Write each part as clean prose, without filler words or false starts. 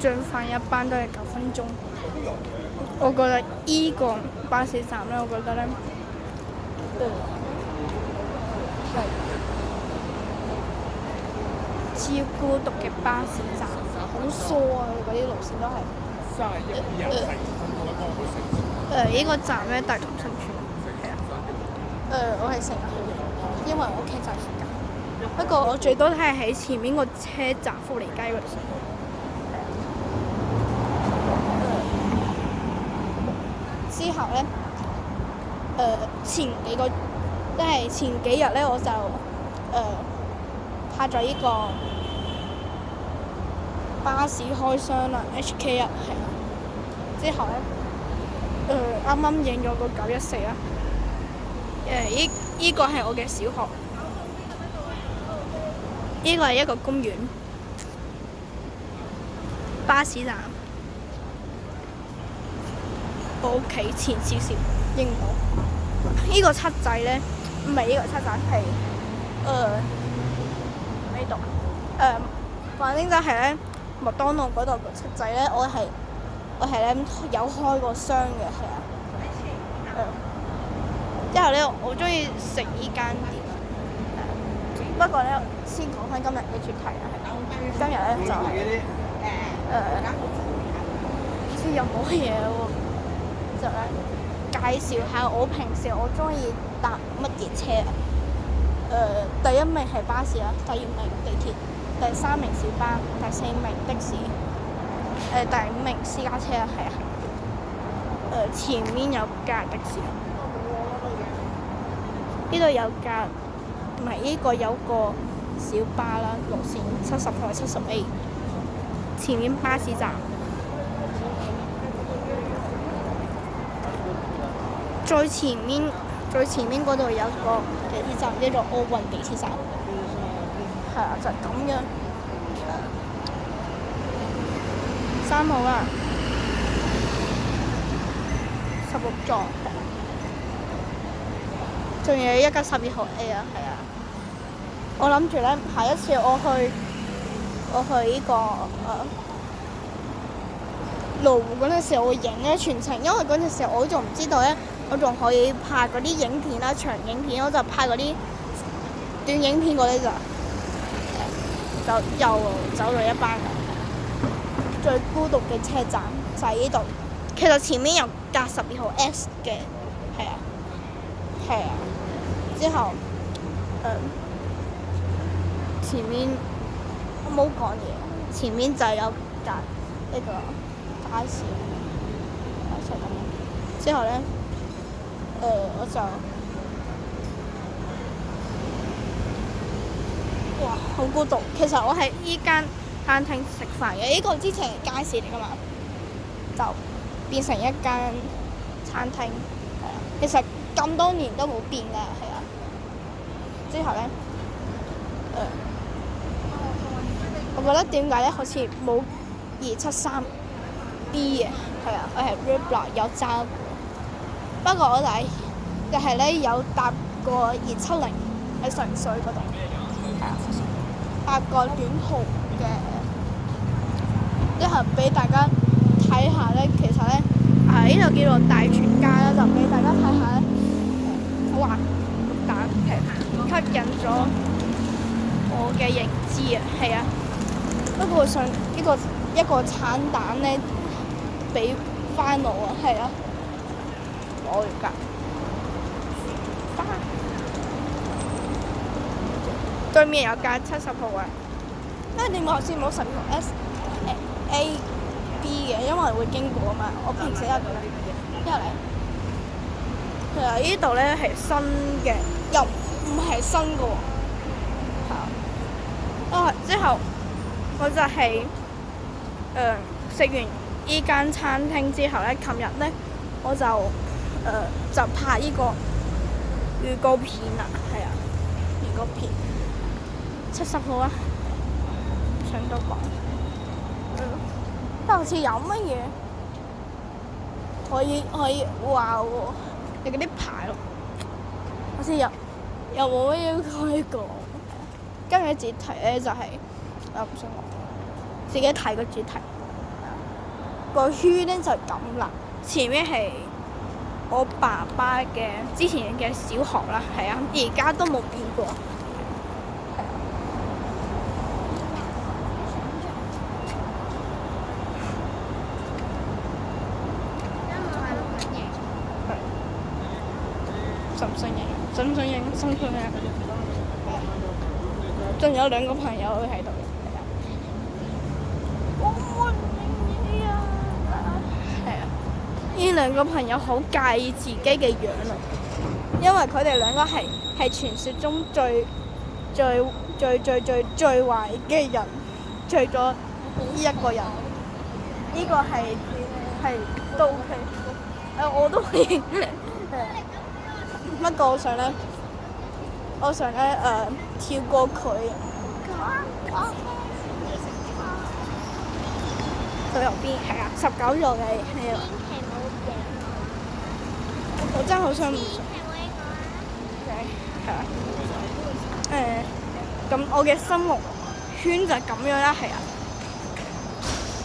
最快一班都係9分鐘。我覺得依個巴士站咧，我覺得咧，係超孤獨嘅巴士站，好疏啊！嗰啲路線都係。依個站咧，大同新村，係啊。我係成日去，因為我屋企就係附近。不過我最多都係喺前面個車站福利街嗰度上。之後咧，前幾日咧，我就拍咗依個巴士開箱啦 HK 啊，係啊。之後咧，啱啱影咗個914啦。依個係我嘅小學，依個係一個公園，巴士站。我屋企前少少英島，依個七仔咧，唔係依個七仔，係呢度，反正就係咧麥當勞嗰度個七仔咧，我係咧有開過箱嘅，係啊，之後咧我中意食依間店，不過咧先講翻今日嘅主題啊，今日咧就係唔知有冇嘢喎。就咧介紹下我平時我中意搭乜嘢車啊？第一名係巴士啦，第二名地鐵，第三名小巴，第四名的士，第五名私家車啊，係啊。前面有架的士，呢度有架，唔係呢個有個小巴啦，路線70同埋70A， 前面巴士站。最前面嗰度有個地鐵站，叫做奧運地鐵站，係啊，就係咁樣。3號啦，16座，仲有一架12號 A 啊，係啊。我諗住咧，下一次我去呢個羅湖嗰陣時，我會影咧全程，因為嗰陣時我仲唔知道咧。我仲可以拍嗰啲影片啦，長影片，我就拍嗰啲短影片嗰啲就又走咗一班人。最孤獨嘅車站就係呢度，其實前面有架12號 S 嘅，係啊，係啊。之後前面我冇講嘢，前面就有架呢個巴士，就咁樣。之後咧。我就哇好孤獨。其實我喺依間餐廳食飯嘅，呢個之前係街市嚟㗎嘛，就變成一間餐廳，係啊。其實咁多年都冇變㗎，係啊。之後咧，我覺得點解咧好似冇273B 嘅，係啊，我係 Rebla 有揸。不過我就係咧有搭過270喺上水嗰度，係啊，搭過短途嘅，之後俾大家睇下咧。其實咧呢度叫做大全街啦，就俾大家睇下咧。哇！蛋係吸引咗我嘅認知啊，係啊。不過想一個橙蛋咧，俾翻我啊，係啊。我而家對面有架70號啊，因為點解我先冇12號 S、A、B 嘅，因為會經過啊嘛。我平時一個咧，其實呢度咧係新嘅，又唔係新嘅喎。之後我就係食完依間餐廳之後咧，琴日咧我就拍呢個預告片啦，係啊，預告片70號啊，上到講，但好似有乜嘢可以話喎？你嗰啲牌咯，好似又冇乜嘢可以講。跟住主題咧就係唔想講，自己睇個主題。個圈咧就咁啦。前面係我爸爸嘅之前嘅小學啦，係啊，而家都冇變過。信唔信影？信唔信影？信唔信影？仲有兩個朋友喺度。係啊，呢兩個朋友好介意自己嘅樣啊，因為佢哋兩個係傳說中最壞嘅人，除咗呢一個人，呢個係都 OK。我都可以。不過我想咧跳過佢。到右邊係啊，19座嘅係啊。我真係好想唔上。係啊。咁我嘅生活圈就係咁樣啦，係啊。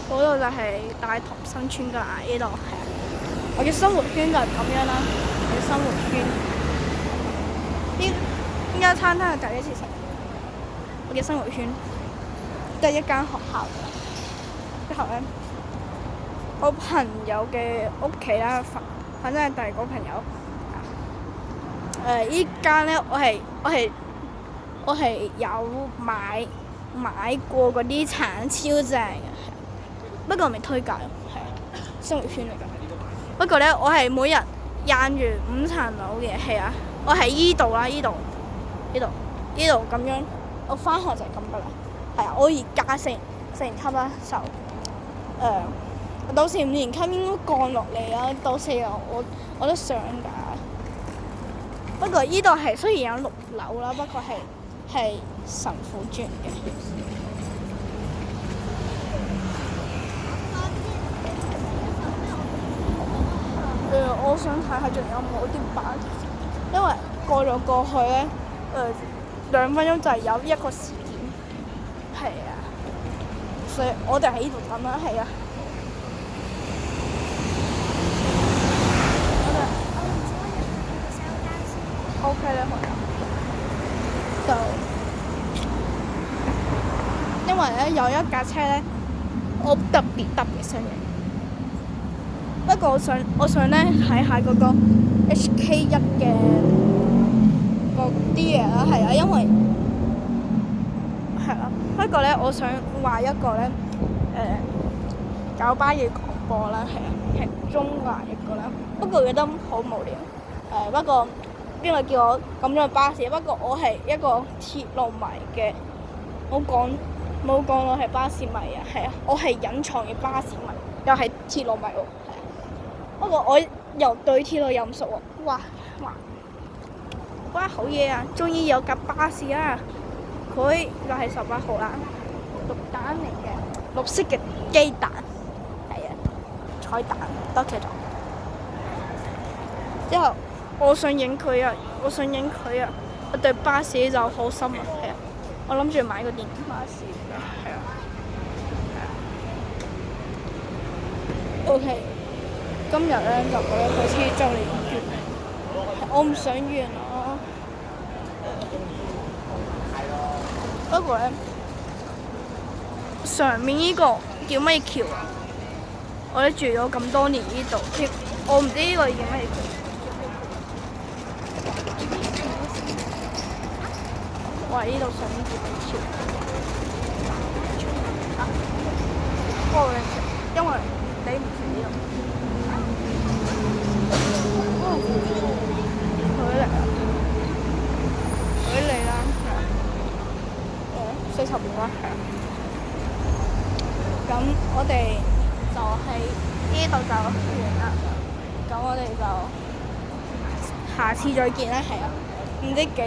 嗰度就係大棠新村㗎啦，呢度係啊。我嘅生活圈就係咁樣啦，我嘅生活圈。呢間餐廳係第一次食。我嘅生活圈得一間學校㗎。之後咧，我朋友嘅屋企啦，反正係第二個朋友。依間咧，我係有買過嗰啲橙，超正嘅。不過我未推介，係生活圈嚟㗎。不過咧，我係每日行完5層樓嘅，係啊，我喺依度啦，依度咁樣。我返學就係咁㗎啦，係啊，我而家四年級啦，就到時5年級應該降落嚟啦，到時我都想㗎。不過依度係雖然有6樓啦，不過係神父專嘅。我想睇下仲有冇啲班，因為過去咧2分鐘就係有一個事件，係啊，所以我哋喺呢度等啦，係啊。OK 咧，可以。就因為咧有一架車咧，我特別想影。不過我想咧睇下嗰個 HK1嘅嗰啲嘢啦，係啊，因為係啊。不過咧，我想畫一個咧九巴嘅廣播啦，係啊，係中環一個啦。不過覺得好無聊。不過邊個叫我咁咗去巴士？不過我係一個鐵路迷嘅，冇講我係巴士迷啊，係啊，我係隱藏嘅巴士迷，又係鐵路迷喎。不過我又對鐵路又唔熟喎。哇好嘢啊！終於有架巴士啦，佢又係18號啦，綠蛋嚟嘅，綠色嘅雞蛋，係啊，彩蛋，多謝咗。之後我想影佢啊！我對巴士就好深啊，係啊，我諗住買個電巴士㗎，係啊。OK， 今日咧就覺得好似就嚟完，我唔想完啊。不過咧，上面呢個叫乜橋啊？我哋住咗咁多年呢度，我唔知呢個叫乜橋。哇！呢度上面叫乜橋？我唔識，因為你唔住呢度。佢嚟啦，係40秒啦，係啊。咁我哋就喺呢度就完啦。咁我哋就下次再見啦，係啊。唔知幾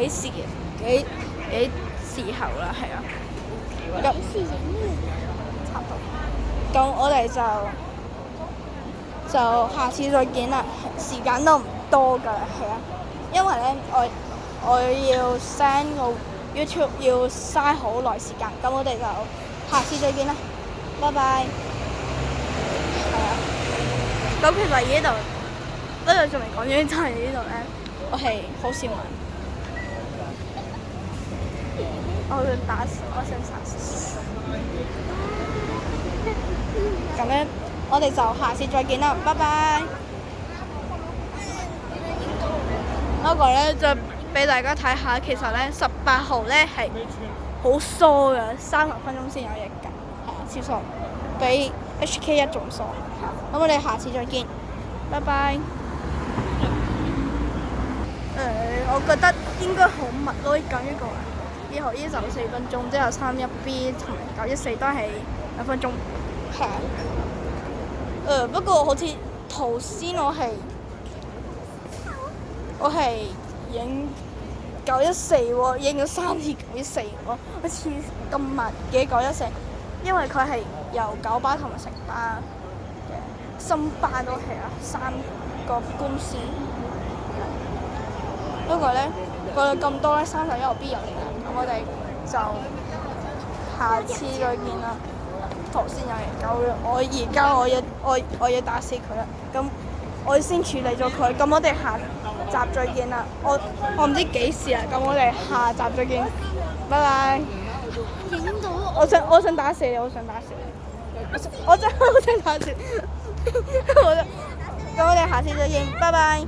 時候啦，係啊。差唔多。咁我哋就下次再見啦，時間都唔多㗎，係啊。因為咧，我要 send 個 YouTube 要嘥好耐時間，咁我哋就下次再見啦，拜拜。咁其實呢度仲未講完，就係呢度咧，我係好少玩。我想殺死。咁咧，我哋就下次再見啦，拜拜。嗰個咧就俾大家睇下，其實咧18號咧係好疏嘅，30分鐘先有一架，係啊，超疏，比 HK1仲疏。咁我哋下次再見，拜拜。我覺得應該好密咯，咁呢個2號 E 就4分鐘，之後31B 同埋914都係2分鐘，係啊。不過好似頭先我係影914喎，影咗3次914喎，好似咁密嘅914，因為佢係由九巴同埋城巴嘅新巴都係啊，3個公司。不過咧過咗咁多咧，31號 B 又嚟啦，咁我哋就下次再見啦。頭先有人救咗我，而家我要打死佢啦，咁我先處理咗佢，咁我哋下集再見啦。我唔知幾時啊，咁我哋下集再見，拜拜。影到我想打死你，我想打死你，我真係好想打死你。咁我哋下次再見，拜拜。